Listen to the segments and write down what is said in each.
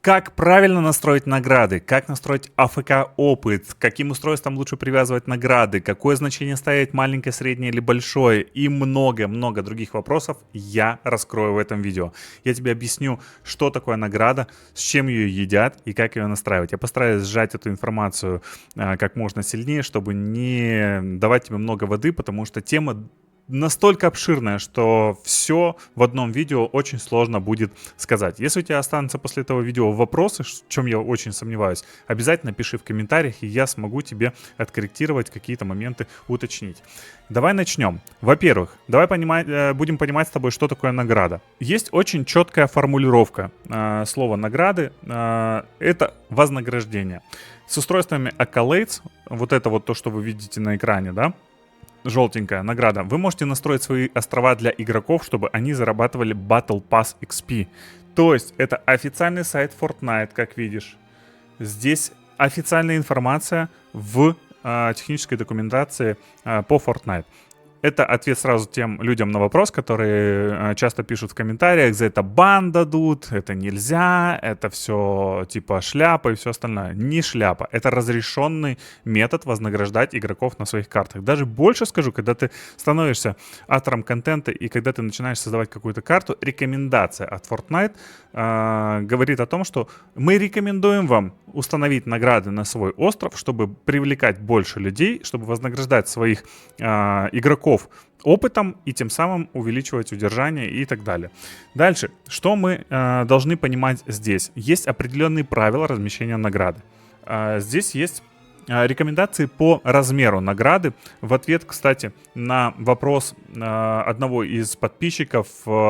Как правильно настроить награды, как настроить АФК опыт, к каким устройствам лучше привязывать награды, какое значение ставить, маленькое, среднее или большое, и много-много других вопросов я раскрою в этом видео. Я тебе объясню, что такое награда, с чем ее едят и как ее настраивать. Я постараюсь сжать эту информацию как можно сильнее, чтобы не давать тебе много воды, потому что тема настолько обширная, что все в одном видео очень сложно будет сказать. Если у тебя останутся после этого видео вопросы, в чем я очень сомневаюсь, обязательно пиши в комментариях, и я смогу тебе откорректировать, какие-то моменты уточнить. Давай начнем. Во-первых, давай будем понимать с тобой, что такое награда. Есть очень четкая формулировка слова награды. Это вознаграждение. С устройствами Accolades, вот это вот то, что вы видите на экране, да, желтенькая награда. Вы можете настроить свои острова для игроков, чтобы они зарабатывали Battle Pass XP. То есть это официальный сайт Fortnite, как видишь. Здесь официальная информация в технической документации по Fortnite. Это ответ сразу тем людям на вопрос, которые часто пишут в комментариях: за это бан дадут, это нельзя, это все типа шляпа и все остальное. Не шляпа, это разрешенный метод вознаграждать игроков на своих картах. Даже больше скажу, когда ты становишься автором контента и когда ты начинаешь создавать какую-то карту, рекомендация от Fortnite говорит о том, что мы рекомендуем вам установить награды на свой остров, чтобы привлекать больше людей, чтобы вознаграждать своих игроков опытом и тем самым увеличивать удержание и так далее. Дальше, что мы должны понимать здесь? Есть определенные правила размещения награды. Здесь есть рекомендации по размеру награды. В ответ, кстати, на вопрос одного из подписчиков,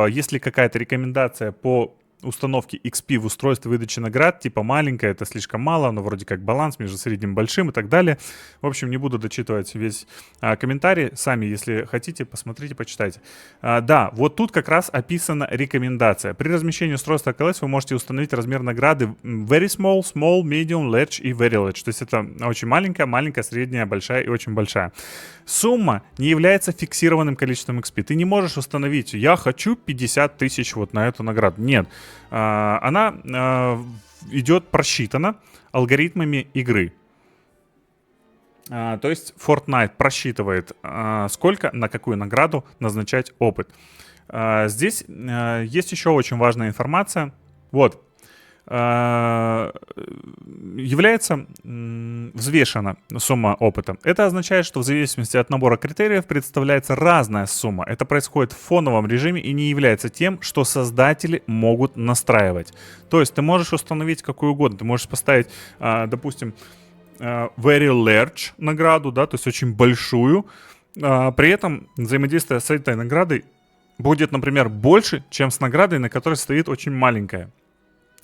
есть ли какая-то рекомендация по установки XP в устройстве выдачи наград, типа маленькая, это слишком мало, но вроде как баланс между средним и большим и так далее. В общем, не буду дочитывать весь комментарий. Сами, если хотите, посмотрите, почитайте. Да, вот тут как раз описана рекомендация. При размещении устройства Accolades вы можете установить размер награды very small, small, medium, large и very large. То есть это очень маленькая, маленькая, средняя, большая и очень большая. Сумма не является фиксированным количеством XP. Ты не можешь установить: я хочу 50 тысяч вот на эту награду. Нет. Она идет просчитана алгоритмами игры. То есть Fortnite просчитывает, сколько на какую награду назначать опыт. Здесь есть еще очень важная информация. Вот. Является взвешена сумма опыта. Это означает, что в зависимости от набора критериев представляется разная сумма. Это происходит в фоновом режиме и не является тем, что создатели могут настраивать. То есть ты можешь установить какую угодно. Ты можешь поставить, допустим, very large награду, да, то есть очень большую. При этом взаимодействие с этой наградой будет, например, больше, чем с наградой, на которой стоит очень маленькая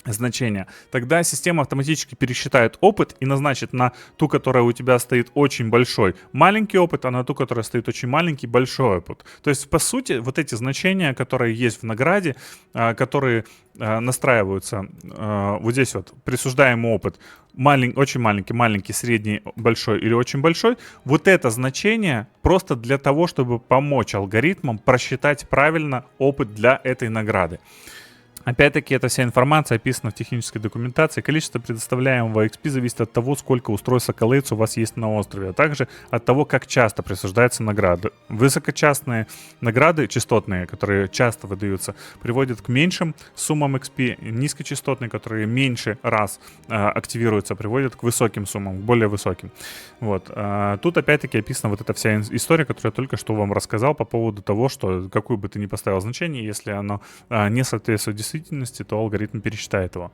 значение. Тогда система автоматически пересчитает опыт и назначит на ту, которая у тебя стоит очень большой, маленький опыт, а на ту, которая стоит очень маленький, большой опыт. То есть, по сути, вот эти значения, которые есть в награде, которые настраиваются вот здесь вот, присуждаемый опыт, очень маленький, маленький, средний, большой или очень большой, вот это значение просто для того, чтобы помочь алгоритмам просчитать правильно опыт для этой награды. Опять-таки, эта вся информация описана в технической документации. Количество предоставляемого XP зависит от того, сколько устройств Accolades у вас есть на острове, а также от того, как часто присуждается награда. Высокочастные награды, частотные, которые часто выдаются, приводят к меньшим суммам XP. Низкочастотные, которые меньше раз активируются, приводят к высоким суммам, к более высоким. Вот. Тут опять-таки описана вот эта вся история, которую я только что вам рассказал по поводу того, что какую бы ты ни поставил значение, если оно не соответствует действительности, то алгоритм пересчитает его.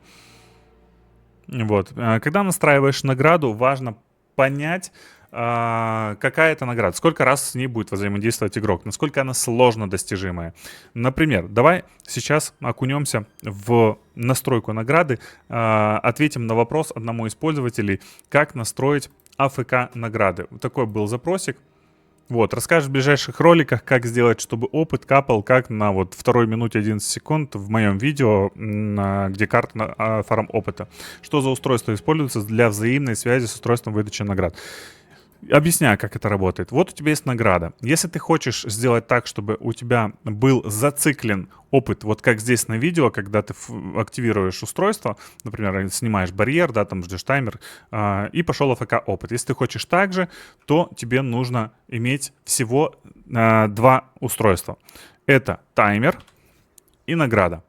Вот. Когда настраиваешь награду, важно понять, какая это награда, сколько раз с ней будет взаимодействовать игрок, насколько она сложно достижимая. Например, давай сейчас окунемся в настройку награды, ответим на вопрос одному из пользователей, как настроить АФК награды. Такой был запросик. Вот, расскажешь в ближайших роликах, как сделать, чтобы опыт капал, как на вот 2 минуте 11 секунд в моем видео, где карта на фарм опыта. Что за устройство используется для взаимной связи с устройством выдачи наград. Объясняю, как это работает. Вот у тебя есть награда. Если ты хочешь сделать так, чтобы у тебя был зациклен опыт, вот как здесь на видео, когда ты активируешь устройство, например, снимаешь барьер, да, там ждешь таймер, и пошел АФК опыт. Если ты хочешь так же, то тебе нужно иметь всего два устройства. Это таймер и награда.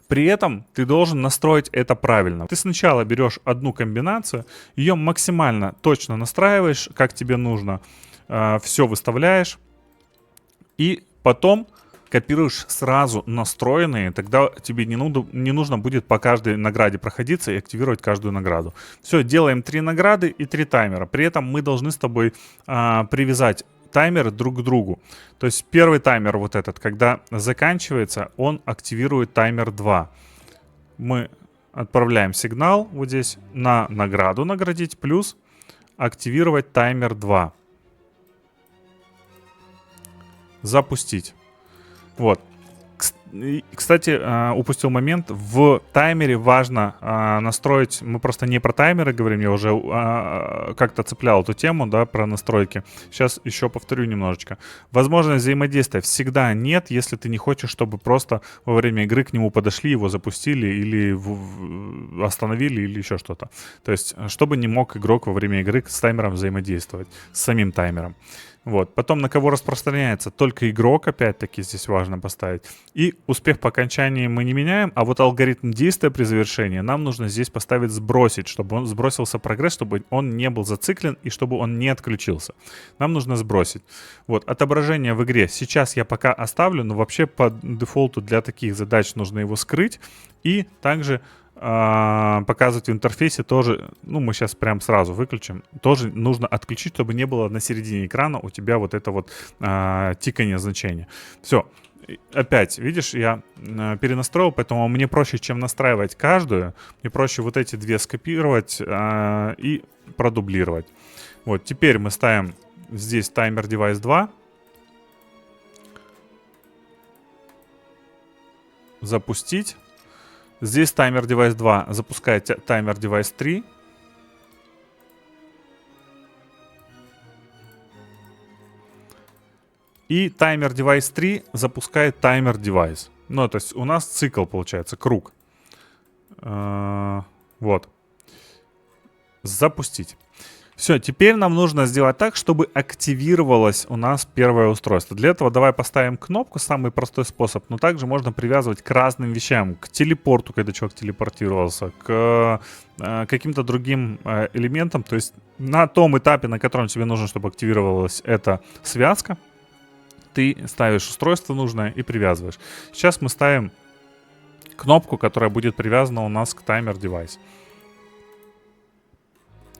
При этом ты должен настроить это правильно. Ты сначала берешь одну комбинацию, ее максимально точно настраиваешь, как тебе нужно, все выставляешь, и потом копируешь сразу настроенные, тогда тебе не нужно будет по каждой награде проходиться и активировать каждую награду. Все, делаем 3 награды и 3 таймера. При этом мы должны с тобой привязать таймеры друг к другу. То есть первый таймер вот этот, когда заканчивается, он активирует таймер 2. Мы отправляем сигнал вот здесь на награду наградить, плюс активировать таймер 2. Запустить. Вот. Кстати, упустил момент. В таймере важно настроить... Мы просто не про таймеры говорим, я уже как-то цеплял эту тему, да, про настройки. Сейчас еще повторю немножечко. Возможность взаимодействия всегда нет, если ты не хочешь, чтобы просто во время игры к нему подошли, его запустили или остановили или еще что-то. То есть, чтобы не мог игрок во время игры с таймером взаимодействовать, с самим таймером. Вот. Потом на кого распространяется только игрок, опять-таки здесь важно поставить. И успех по окончании мы не меняем, а вот алгоритм действия при завершении нам нужно здесь поставить сбросить, чтобы он сбросился прогресс, чтобы он не был зациклен и чтобы он не отключился. Нам нужно сбросить. Вот. Отображение в игре сейчас я пока оставлю, но вообще по дефолту для таких задач нужно его скрыть. И также показывать в интерфейсе тоже, ну, мы сейчас прям сразу выключим, тоже нужно отключить, чтобы не было на середине экрана у тебя вот это вот тиканье значения. Все. Опять, видишь, я перенастроил, поэтому мне проще, чем настраивать каждую, мне проще вот эти две скопировать и продублировать. Вот, теперь мы ставим здесь таймер девайс 2. Запустить. Здесь таймер девайс 2 запускает таймер девайс 3. И таймер девайс 3 запускает таймер девайс. Ну, то есть у нас цикл получается, круг. Вот. Запустить. Все, теперь нам нужно сделать так, чтобы активировалось у нас первое устройство. Для этого давай поставим кнопку, самый простой способ, но также можно привязывать к разным вещам. К телепорту, когда человек телепортировался, к каким-то другим элементам. То есть на том этапе, на котором тебе нужно, чтобы активировалась эта связка, ты ставишь устройство нужное и привязываешь. Сейчас мы ставим кнопку, которая будет привязана у нас к таймер девайс.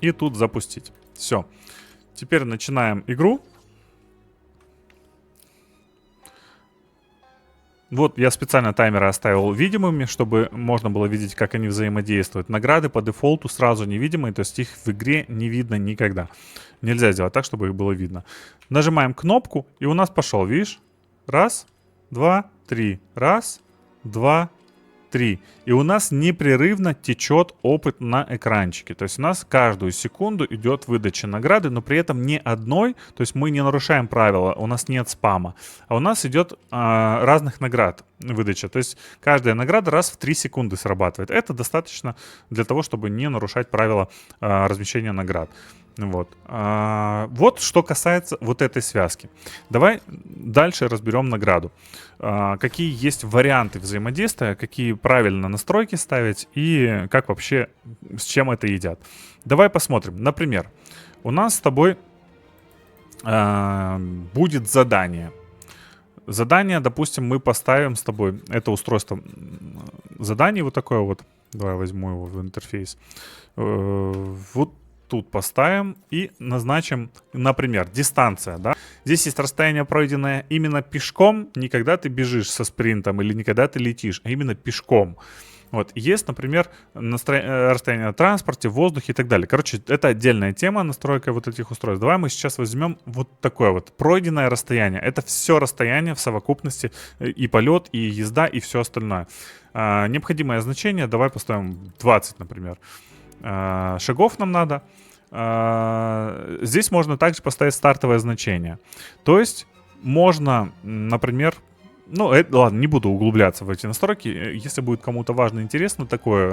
И тут запустить. Все. Теперь начинаем игру. Вот я специально таймеры оставил видимыми, чтобы можно было видеть, как они взаимодействуют. Награды по дефолту сразу невидимые, то есть их в игре не видно никогда. Нельзя сделать так, чтобы их было видно. Нажимаем кнопку, и у нас пошел, видишь? Раз, два, три. Раз, два, 3. И у нас непрерывно течет опыт на экранчике. То есть у нас каждую секунду идет выдача награды, но при этом не одной. То есть мы не нарушаем правила, у нас нет спама. А у нас идет разных наград выдача. То есть каждая награда раз в 3 секунды срабатывает. Это достаточно для того, чтобы не нарушать правила размещения наград. Вот. Вот что касается вот этой связки. Давай дальше разберем награду. Какие есть варианты взаимодействия, какие правильно настройки ставить и как вообще, с чем это едят. Давай посмотрим. Например, у нас с тобой будет задание. Задание, допустим, мы поставим с тобой это устройство заданий вот такое вот. Давай возьму его в интерфейс. Вот тут поставим и назначим, например, дистанция, да. Здесь есть расстояние, пройденное именно пешком, не когда ты бежишь со спринтом или не когда ты летишь, а именно пешком. Вот. Есть, например, расстояние на транспорте, в воздухе и так далее. Короче, это отдельная тема, настройка вот этих устройств. Давай мы сейчас возьмем вот такое вот пройденное расстояние. Это все расстояние в совокупности, и полет, и езда, и все остальное. Необходимое значение, давай поставим 20, например. Шагов нам надо. здесь можно также поставить стартовое значение. То есть можно, например, ну, ладно, не буду углубляться в эти настройки. Если будет кому-то важно, интересно такое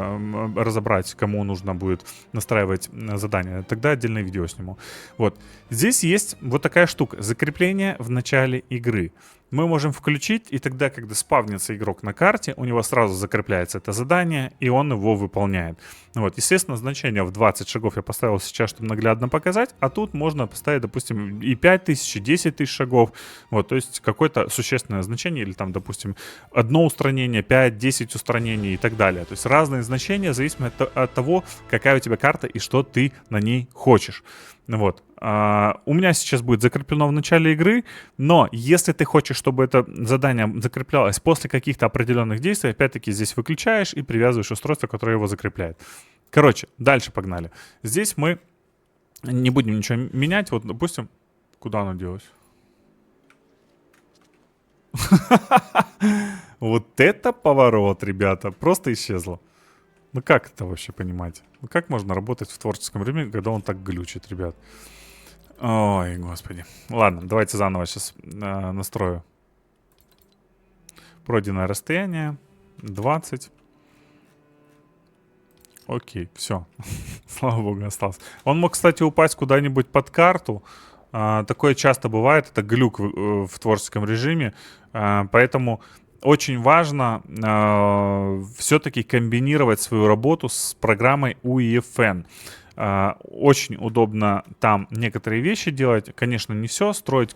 разобрать, кому нужно будет настраивать задание, тогда отдельное видео сниму. Вот. Здесь есть вот такая штука. Закрепление в начале игры. Мы можем включить, и тогда, когда спавнится игрок на карте, у него сразу закрепляется это задание, и он его выполняет. Вот, естественно, значение в 20 шагов я поставил сейчас, чтобы наглядно показать, а тут можно поставить, допустим, и 5000, и 10 тысяч шагов, вот, то есть какое-то существенное значение, или там, допустим, одно устранение, 5-10 устранений и так далее. То есть разные значения, зависимо от того, какая у тебя карта и что ты на ней хочешь. Вот. У меня сейчас будет закреплено в начале игры, но если ты хочешь, чтобы это задание закреплялось после каких-то определенных действий, опять-таки здесь выключаешь и привязываешь устройство, которое его закрепляет. Короче, дальше погнали. Здесь мы не будем ничего менять. Вот, допустим, куда оно делось? Вот это поворот, ребята, просто исчезло. Ну как это вообще понимать? Ну как можно работать в творческом режиме, когда он так глючит, ребят? Ой, господи. Ладно, давайте заново сейчас настрою. Пройденное расстояние 20. Окей, все. Слава богу, остался. Он мог, кстати, упасть куда-нибудь под карту. Такое часто бывает. Это глюк в творческом режиме. Поэтому очень важно все-таки комбинировать свою работу с программой UEFN. Очень удобно там некоторые вещи делать. Конечно, не все строить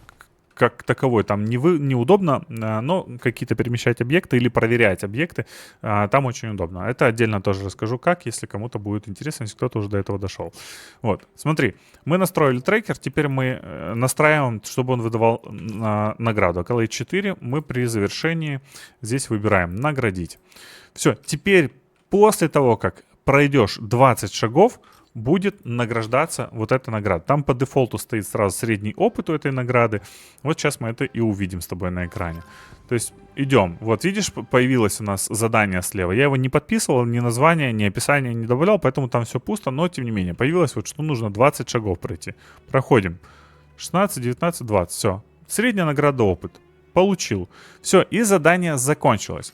как таковой там неудобно, но какие-то перемещать объекты или проверять объекты там очень удобно. Это отдельно тоже расскажу как, если кому-то будет интересно, если кто-то уже до этого дошел. Вот, смотри, мы настроили трекер, теперь мы настраиваем, чтобы он выдавал награду. Accolade 4 мы при завершении здесь выбираем «Наградить». Все, теперь после того, как пройдешь 20 шагов, будет награждаться вот эта награда. Там по дефолту стоит сразу средний опыт у этой награды. Вот сейчас мы это и увидим с тобой на экране. То есть идем. Вот видишь, появилось у нас задание слева. Я его не подписывал, ни название, ни описание не добавлял, поэтому там все пусто, но тем не менее появилось вот, что нужно 20 шагов пройти. Проходим. 16, 19, 20. Все. Средняя награда опыт. Получил. Все, и задание закончилось.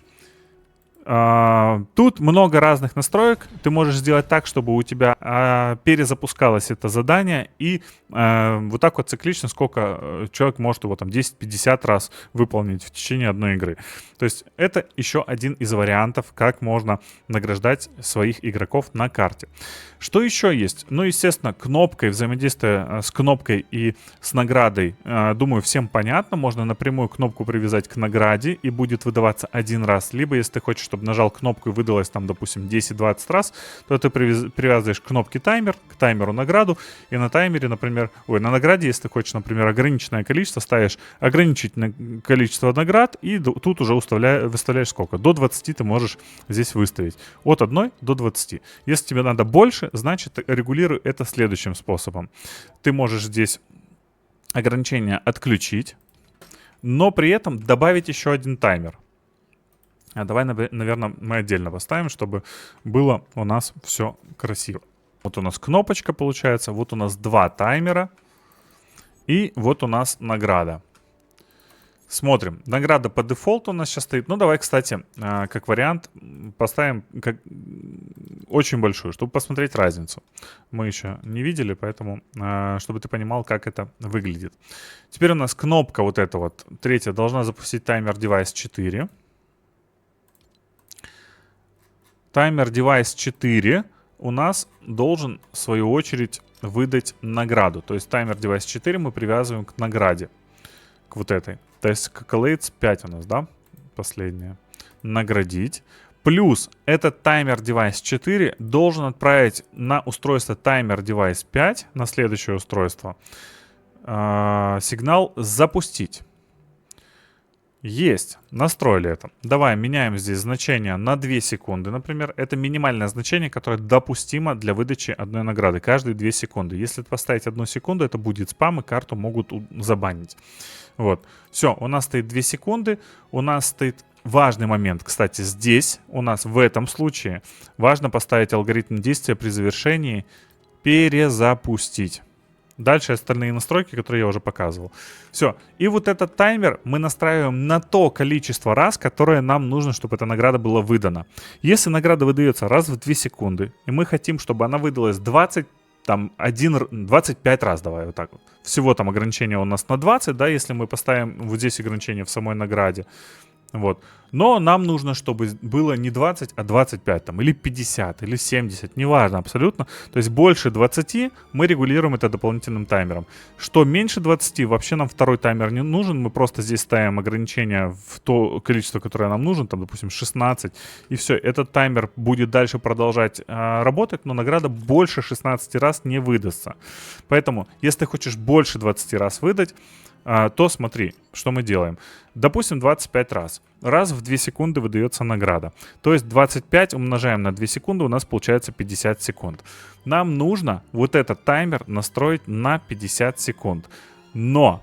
Тут много разных настроек. Ты можешь сделать так, чтобы у тебя перезапускалось это задание и вот так вот циклично, сколько человек может его там 10-50 раз выполнить в течение одной игры. То есть это еще один из вариантов, как можно награждать своих игроков на карте. Что еще есть? Ну, естественно, кнопкой, взаимодействие с кнопкой и с наградой, думаю, всем понятно. Можно напрямую кнопку привязать к награде и будет выдаваться один раз. Либо, если ты хочешь, чтобы нажал кнопку и выдалось там, допустим, 10-20 раз, то ты привязываешь к кнопке таймер, к таймеру награду, и на таймере, например, на награде, если ты хочешь, например, ограниченное количество, ставишь ограничительное количество наград, и тут уже выставляешь сколько. До 20 ты можешь здесь выставить. От 1 до 20. Если тебе надо больше, значит, регулируй это следующим способом. Ты можешь здесь ограничение отключить, но при этом добавить еще один таймер. Давай, наверное, мы отдельно поставим, чтобы было у нас все красиво. Вот у нас кнопочка получается, вот у нас 2 таймера, и вот у нас награда. Смотрим. Награда по дефолту у нас сейчас стоит. Ну, давай, кстати, как вариант поставим очень большую, чтобы посмотреть разницу. Мы еще не видели, поэтому, чтобы ты понимал, как это выглядит. Теперь у нас кнопка вот эта вот, третья, должна запустить таймер девайс 4. Таймер девайс 4 у нас должен, в свою очередь, выдать награду. То есть таймер девайс 4 мы привязываем к награде. К вот этой. То есть Accolades 5 у нас, да? Последняя. Наградить. Плюс этот таймер девайс 4 должен отправить на устройство таймер девайс 5, на следующее устройство, сигнал «Запустить». Есть. Настроили это. Давай меняем здесь значение на 2 секунды, например. Это минимальное значение, которое допустимо для выдачи одной награды. Каждые 2 секунды. Если поставить 1 секунду, это будет спам, и карту могут забанить. Вот. Все, у нас стоит 2 секунды. У нас стоит важный момент. Кстати, здесь у нас в этом случае важно поставить алгоритм действия при завершении перезапустить. Дальше остальные настройки, которые я уже показывал. Все. И вот этот таймер мы настраиваем на то количество раз, которое нам нужно, чтобы эта награда была выдана. Если награда выдается раз в 2 секунды, и мы хотим, чтобы она выдалась 25 раз, давай вот так вот. Всего там ограничение у нас на 20, да, если мы поставим вот здесь ограничение в самой награде. Вот. Но нам нужно, чтобы было не 20, а 25, там, или 50, или 70, неважно абсолютно. То есть больше 20 мы регулируем это дополнительным таймером. Что меньше 20, вообще нам второй таймер не нужен. Мы просто здесь ставим ограничение в то количество, которое нам нужно, там, допустим, 16. И все, этот таймер будет дальше продолжать работать, но награда больше 16 раз не выдастся. Поэтому, если ты хочешь больше 20 раз выдать, то смотри, что мы делаем. Допустим, 25 раз. Раз в 2 секунды выдается награда. То есть 25 умножаем на 2 секунды, у нас получается 50 секунд. Нам нужно вот этот таймер настроить на 50 секунд. Но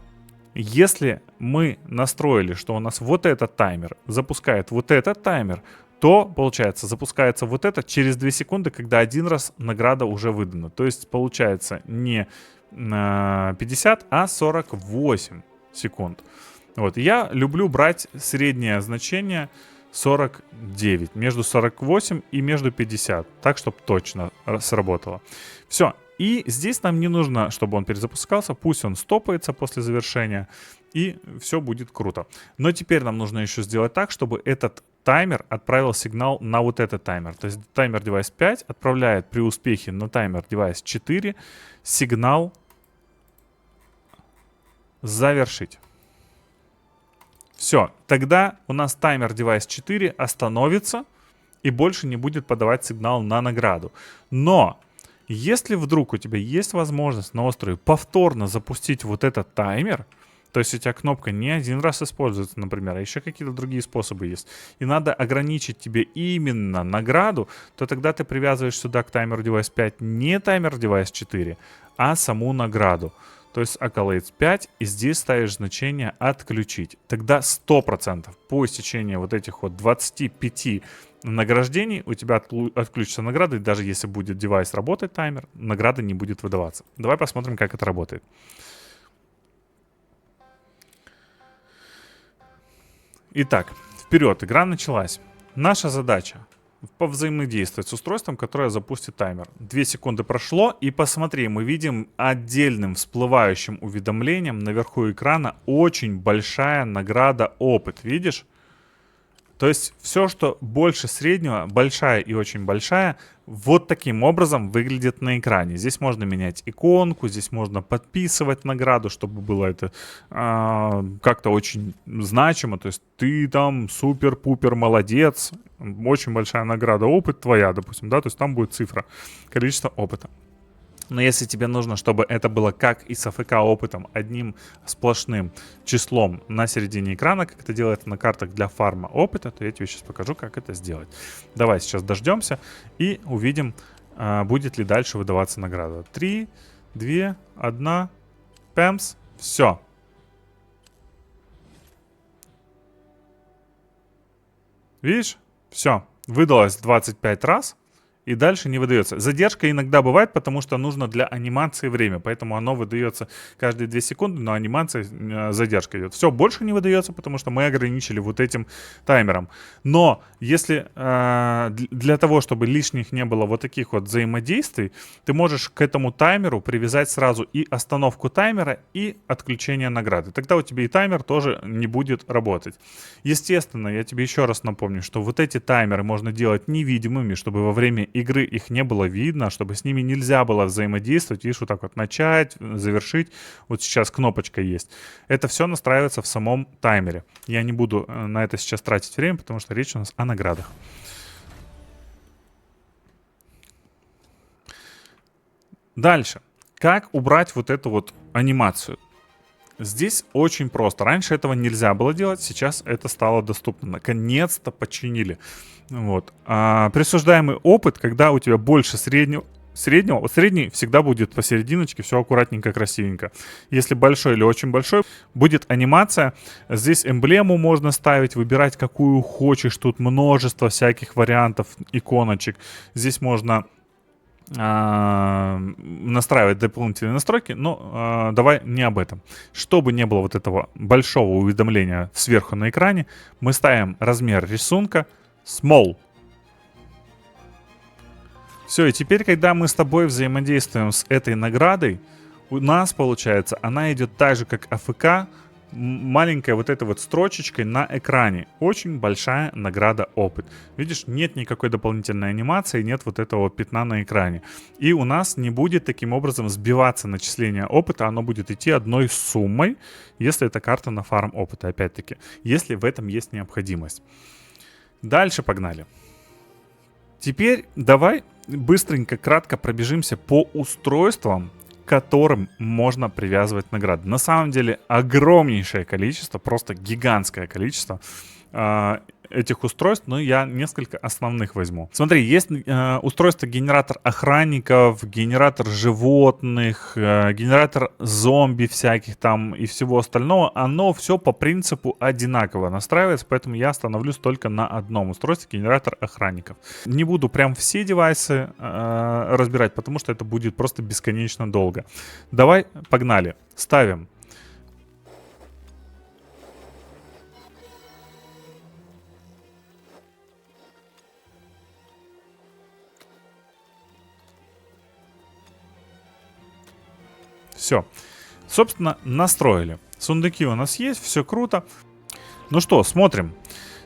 если мы настроили, что у нас вот этот таймер запускает вот этот таймер, то, получается, запускается вот это через 2 секунды, когда один раз награда уже выдана. То есть, получается, не 50, а 48 секунд. Вот. Я люблю брать среднее значение 49. Между 48 и между 50. Так, чтобы точно сработало. Все. И здесь нам не нужно, чтобы он перезапускался. Пусть он стопается после завершения. И все будет круто. Но теперь нам нужно еще сделать так, чтобы этот таймер отправил сигнал на вот этот таймер. То есть таймер девайс 5 отправляет при успехе на таймер девайс 4 сигнал завершить. Все, тогда у нас таймер девайс 4 остановится и больше не будет подавать сигнал на награду. Но если вдруг у тебя есть возможность на острове повторно запустить вот этот таймер, то есть у тебя кнопка не один раз используется, например, а еще какие-то другие способы есть, и надо ограничить тебе именно награду, то тогда ты привязываешь сюда к таймеру девайс 5 не таймер девайс 4, а саму награду. То есть Accolades 5, и здесь ставишь значение «Отключить». Тогда 100% по истечении вот этих вот 25 награждений у тебя отключится награда, и даже если будет девайс работать, таймер, награда не будет выдаваться. Давай посмотрим, как это работает. Итак, вперед, игра началась. Наша задача повзаимодействовать с устройством, которое запустит таймер. 2 секунды прошло, и посмотри, мы видим отдельным всплывающим уведомлением наверху экрана очень большая награда опыт. Видишь? То есть все, что больше среднего, большая и очень большая, вот таким образом выглядит на экране. Здесь можно менять иконку, здесь можно подписывать награду, чтобы было это как-то очень значимо. То есть ты там супер-пупер молодец, очень большая награда, опыт твоя, допустим, да, то есть там будет цифра, количество опыта. Но если тебе нужно, чтобы это было как и с АФК опытом, одним сплошным числом на середине экрана, как это делается на картах для фарма опыта, то я тебе сейчас покажу, как это сделать. Давай сейчас дождемся и увидим, будет ли дальше выдаваться награда. 3, 2, 1, пэмс, все. Видишь? Все. Выдалось 25 раз. И дальше не выдается. Задержка иногда бывает, потому что нужно для анимации время. Поэтому оно выдается каждые 2 секунды, но анимация задержка идет. Все, больше не выдается, потому что мы ограничили вот этим таймером. Но если для того, чтобы лишних не было вот таких вот взаимодействий, ты можешь к этому таймеру привязать сразу и остановку таймера, и отключение награды. Тогда у тебя и таймер тоже не будет работать. Естественно, я тебе еще раз напомню, что вот эти таймеры можно делать невидимыми, чтобы во время игры их не было видно, чтобы с ними нельзя было взаимодействовать. Видишь, вот так вот начать, завершить. Вот сейчас кнопочка есть. Это все настраивается в самом таймере. Я не буду на это сейчас тратить время, потому что речь у нас о наградах. Дальше. Как убрать вот эту вот анимацию? Здесь очень просто. Раньше этого нельзя было делать, сейчас это стало доступно. Наконец-то починили. Вот. Присуждаемый опыт, когда у тебя больше среднего, вот средний всегда будет посерединочке, все аккуратненько, красивенько. Если большой или очень большой, будет анимация. Здесь эмблему можно ставить, выбирать какую хочешь. Тут множество всяких вариантов иконочек. Здесь можно настраивать дополнительные настройки, но давай не об этом. Чтобы не было вот этого большого уведомления сверху на экране, мы ставим размер рисунка small. Все, и теперь, когда мы с тобой взаимодействуем с этой наградой, у нас, получается, она идет так же, как АФК, маленькая вот этой вот строчечкой на экране. Очень большая награда опыт. Видишь, нет никакой дополнительной анимации, нет вот этого пятна на экране. И у нас не будет таким образом сбиваться начисление опыта, оно будет идти одной суммой, если это карта на фарм опыта, опять-таки, если в этом есть необходимость. Дальше погнали. Теперь давай быстренько, кратко пробежимся по устройствам, которым можно привязывать награды. На самом деле огромнейшее количество, просто гигантское количество этих устройств, но я несколько основных возьму. Смотри, есть устройство генератор охранников, генератор животных, генератор зомби всяких там и всего остального. Оно все по принципу одинаково настраивается, поэтому я остановлюсь только на одном устройстве, генератор охранников. Не буду прям все девайсы разбирать, потому что это будет просто бесконечно долго. Давай, погнали. Ставим. Все. Собственно, настроили. Сундуки у нас есть, все круто. Ну что, смотрим.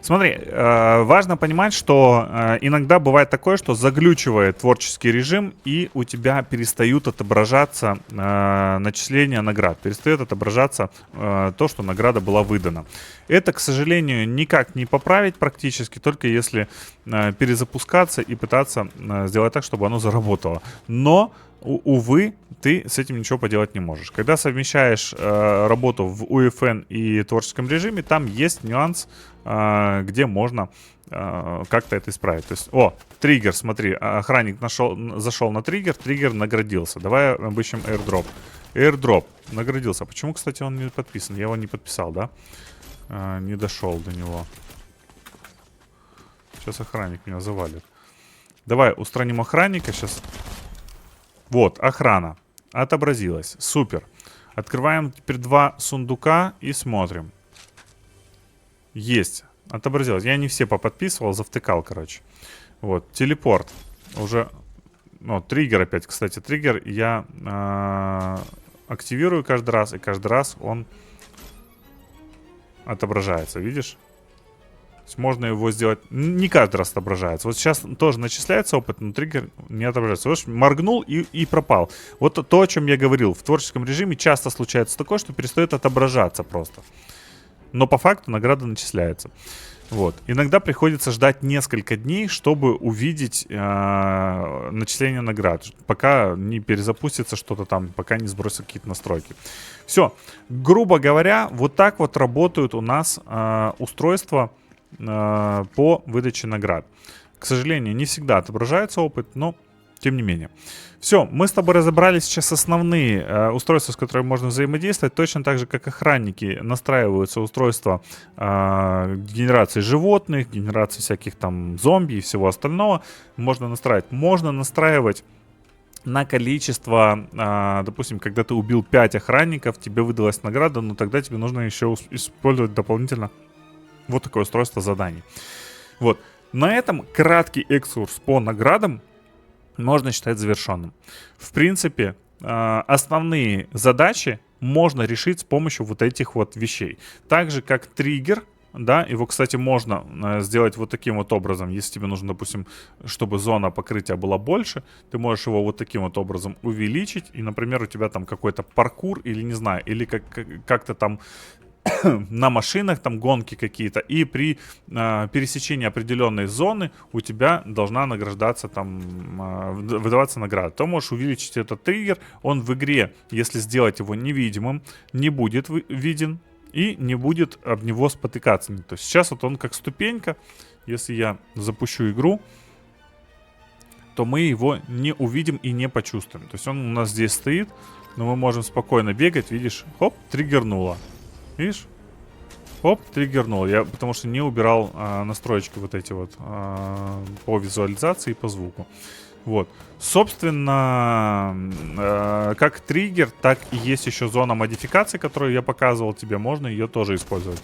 Смотри, важно понимать, что иногда бывает такое, что заглючивает творческий режим, и у тебя перестают отображаться начисления наград, перестает отображаться то, что награда была выдана. Это, к сожалению, никак не поправить практически, только если перезапускаться и пытаться сделать так, чтобы оно заработало. Но увы, ты с этим ничего поделать не можешь. Когда совмещаешь работу в UEFN и творческом режиме, там есть нюанс, где можно как-то это исправить. То есть, триггер, смотри, охранник зашел на триггер, триггер наградился. Давай обыщем airdrop. Airdrop наградился. Почему, кстати, он не подписан? Я его не подписал, да? Не дошел до него. Сейчас охранник меня завалит. Давай устраним охранника сейчас. Вот, охрана. Отобразилась. Супер. Открываем теперь два сундука и смотрим. Есть. Отобразилось. Я не все поподписывал, завтыкал, короче. Вот, телепорт. Уже... триггер опять, кстати. Триггер я активирую каждый раз, и каждый раз он отображается. Видишь? То есть можно его сделать... Не каждый раз отображается. Вот сейчас тоже начисляется опыт, но триггер не отображается. Вот моргнул и пропал. Вот то, о чем я говорил. В творческом режиме часто случается такое, что перестает отображаться просто. Но по факту награда начисляется. Вот. Иногда приходится ждать несколько дней, чтобы увидеть начисление наград. Пока не перезапустится что-то там, пока не сбросят какие-то настройки. Все. Грубо говоря, вот так вот работают у нас устройства по выдаче наград. К сожалению, не всегда отображается опыт, но тем не менее. Все, мы с тобой разобрали сейчас основные устройства, с которыми можно взаимодействовать. Точно так же, как охранники, настраиваются устройства генерации животных, генерации всяких там зомби и всего остального. Можно настраивать. Можно настраивать на количество, допустим, когда ты убил 5 охранников, тебе выдалась награда, но тогда тебе нужно еще использовать дополнительно вот такое устройство заданий. Вот. На этом краткий экскурс по наградам можно считать завершенным. В принципе, основные задачи можно решить с помощью вот этих вот вещей. Так же, как триггер, да, его, кстати, можно сделать вот таким вот образом. Если тебе нужно, допустим, чтобы зона покрытия была больше, ты можешь его вот таким вот образом увеличить. И, например, у тебя там какой-то паркур или, не знаю, или как-то там на машинах, там гонки какие-то, и при пересечении определенной зоны у тебя должна награждаться там, выдаваться награда. То можешь увеличить этот триггер, он в игре, если сделать его невидимым, не будет виден и не будет об него спотыкаться. То есть сейчас вот он как ступенька, если я запущу игру, то мы его не увидим и не почувствуем. То есть он у нас здесь стоит, но мы можем спокойно бегать, видишь, хоп, триггернуло. Видишь? Оп, триггернул. Я потому что не убирал настроечки вот эти вот по визуализации и по звуку. Вот. Собственно, как триггер, так и есть еще зона модификации, которую я показывал тебе. Можно ее тоже использовать.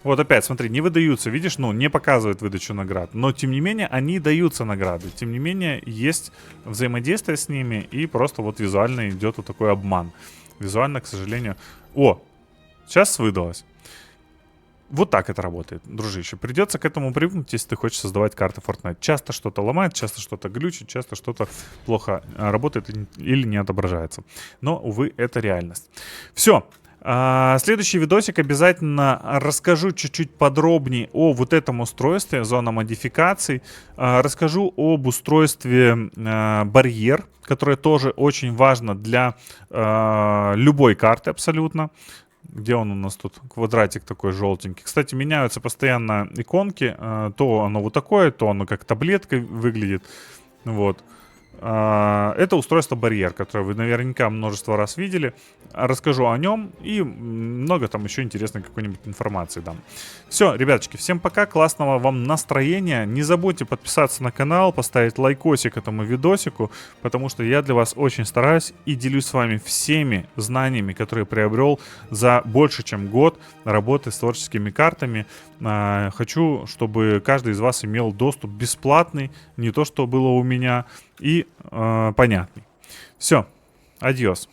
Вот опять, смотри, не выдаются, видишь, ну, не показывают выдачу наград. Но, тем не менее, они даются награды. Тем не менее, есть взаимодействие с ними, и просто вот визуально идет вот такой обман. Визуально, к сожалению... О, сейчас выдалось. Вот так это работает, дружище. Придется к этому привыкнуть, если ты хочешь создавать карты Fortnite. Часто что-то ломает, часто что-то глючит, часто что-то плохо работает или не отображается. Но, увы, это реальность. Все. Следующий видосик обязательно расскажу чуть-чуть подробнее о вот этом устройстве, зона модификаций. Расскажу об устройстве барьер, которое тоже очень важно для любой карты абсолютно. Где он у нас тут? Квадратик такой желтенький. Кстати, меняются постоянно иконки. То оно вот такое, то оно как таблеткой выглядит. Вот. Это устройство барьер, которое вы наверняка множество раз видели. Расскажу о нем и много там еще интересной какой-нибудь информации дам. Все, ребяточки, всем пока, классного вам настроения. Не забудьте подписаться на канал, поставить лайкосик этому видосику, потому что я для вас очень стараюсь и делюсь с вами всеми знаниями, которые приобрел за больше, чем год работы с творческими картами. Хочу, чтобы каждый из вас имел доступ бесплатный, не то, что было у меня, и понятный. Все, адьос.